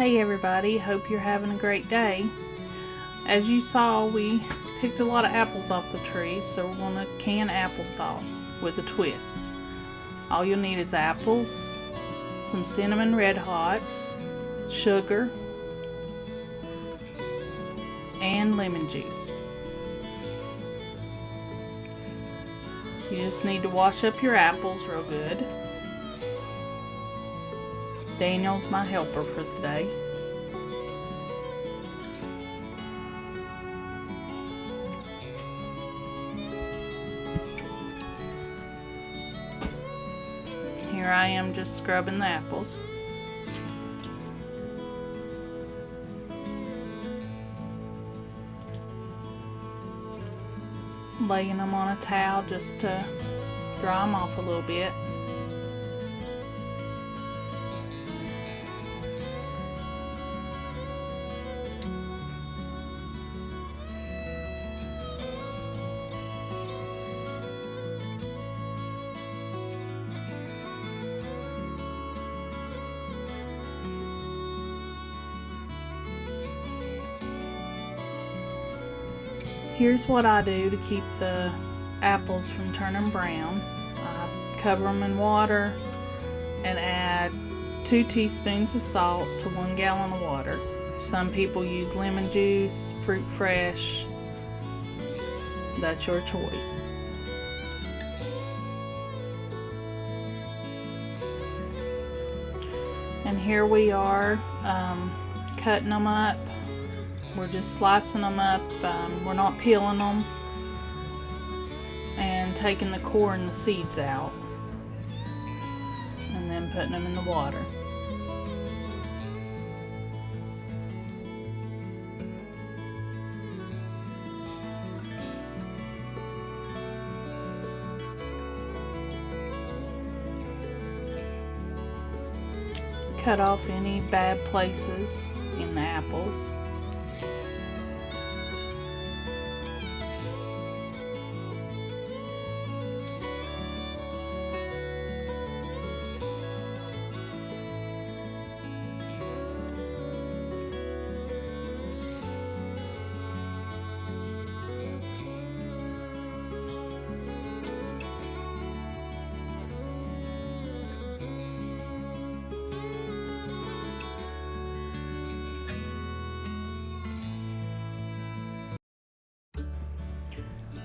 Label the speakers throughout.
Speaker 1: Hey everybody, hope you're having a great day. As you saw, we picked a lot of apples off the tree, so we're going to can applesauce with a twist. All you'll need is apples, some cinnamon red hots, sugar, and lemon juice. You just need to wash up your apples real good. Daniel's my helper for today. Here I am just scrubbing the apples. Laying them on a towel just to dry them off a little bit. Here's what I do to keep the apples from turning brown. I cover them in water and add 2 teaspoons of salt to 1 gallon of water. Some people use lemon juice, fruit fresh. That's your choice. And here we are cutting them up. We're just slicing them up. We're not peeling them, and taking the core and the seeds out, and then putting them in the water. Cut off any bad places in the apples.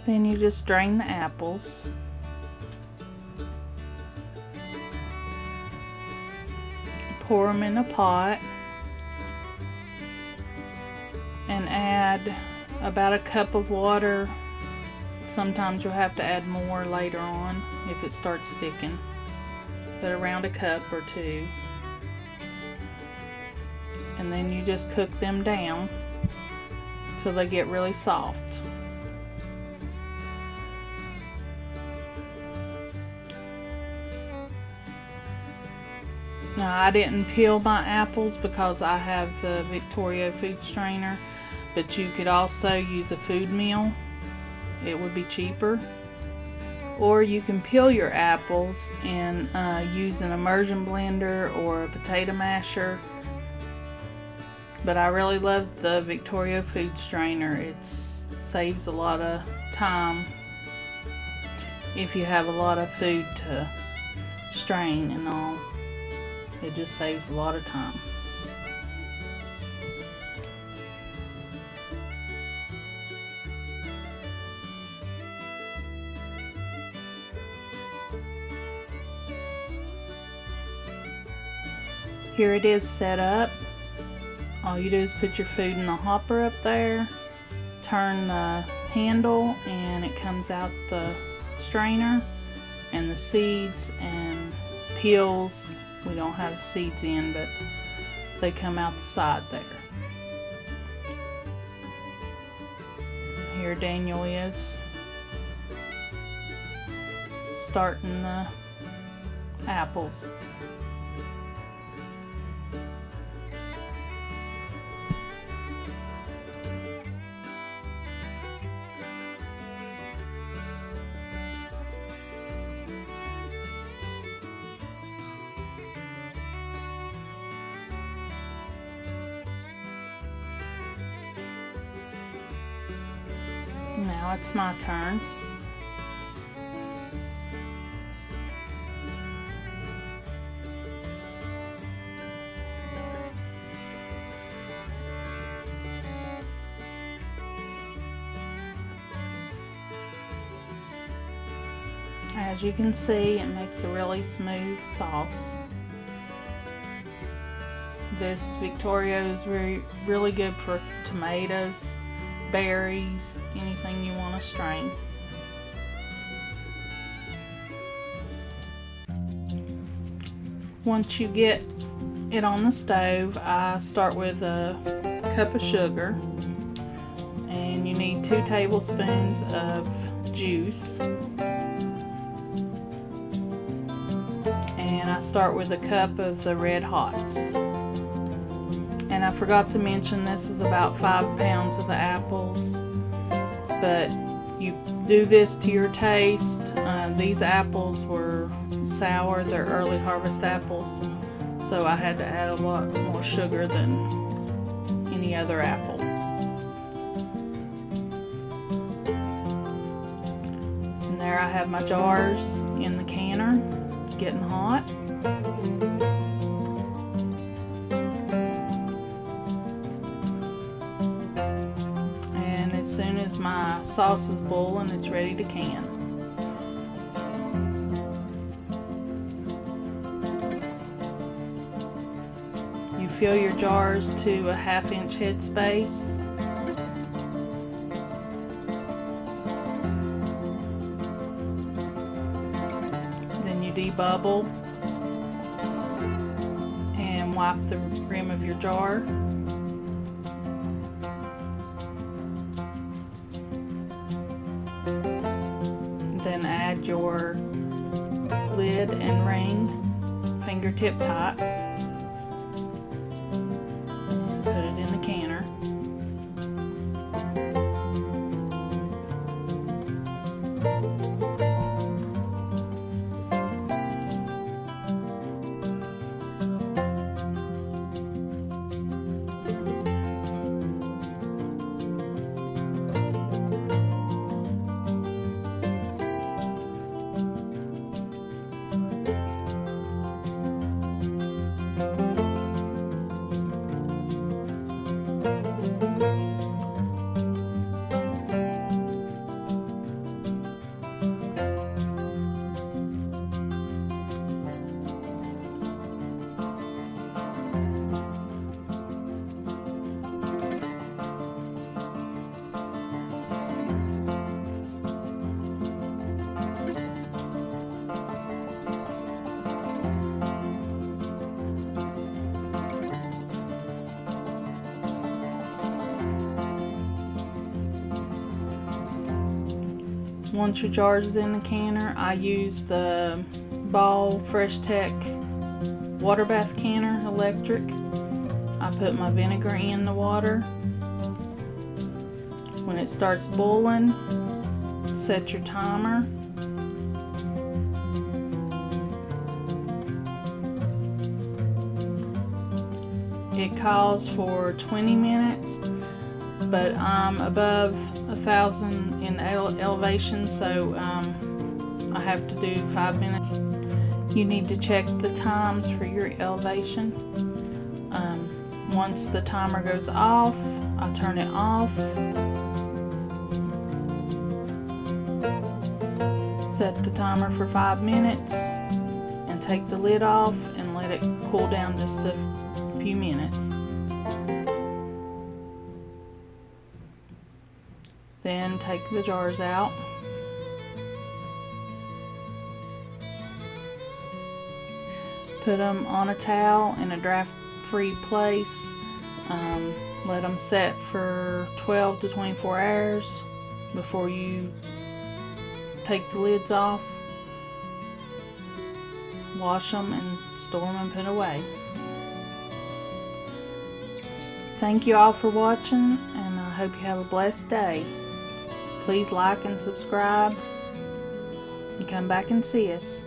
Speaker 1: Then you just drain the apples. Pour them in a pot and add about a cup of water. Sometimes you'll have to add more later on if it starts sticking, but around a cup or 2. And then you just cook them down till they get really soft. Now, I didn't peel my apples because I have the Victoria food strainer, but you could also use a food meal. It would be cheaper. Or you can peel your apples and use an immersion blender or a potato masher. But I really love the Victoria food strainer. It saves a lot of time if you have a lot of food to strain and all. It just saves a lot of time. Here it is set up. All you do is put your food in the hopper up there, turn the handle, and it comes out the strainer, and the seeds and peels. We don't have the seeds in, but they come out the side there. Here Daniel is starting the apples. Now it's my turn. As you can see, it makes a really smooth sauce. This Victoria is really good for tomatoes, berries, anything you want to strain. Once you get it on the stove, I start with a cup of sugar, and you need 2 tablespoons of juice. And I start with a cup of the red hots. And I forgot to mention, this is about 5 pounds of the apples, but you do this to your taste. These apples were sour, they're early harvest apples, so I had to add a lot more sugar than any other apple. And there I have my jars in the canner, getting hot. And as soon as my sauce is boiling, it's ready to can. You fill your jars to a 1/2 inch headspace. Then you debubble and wipe the rim of your jar. Then add your lid and ring fingertip tight. And put it in the canner. Once your jar is in the canner, I use the Ball Fresh Tech water bath canner, electric. I put my vinegar in the water. When it starts boiling, set your timer. It calls for 20 minutes, but I'm above 1,000 in elevation, so I have to do 5 minutes. You need to check the times for your elevation. Once the timer goes off, I'll turn it off. Set the timer for 5 minutes and take the lid off and let it cool down just a few minutes. Then take the jars out. Put them on a towel in a draft-free place. Let them set for 12 to 24 hours before you take the lids off. Wash them and store them and put away. Thank you all for watching, and I hope you have a blessed day. Please like and subscribe and come back and see us.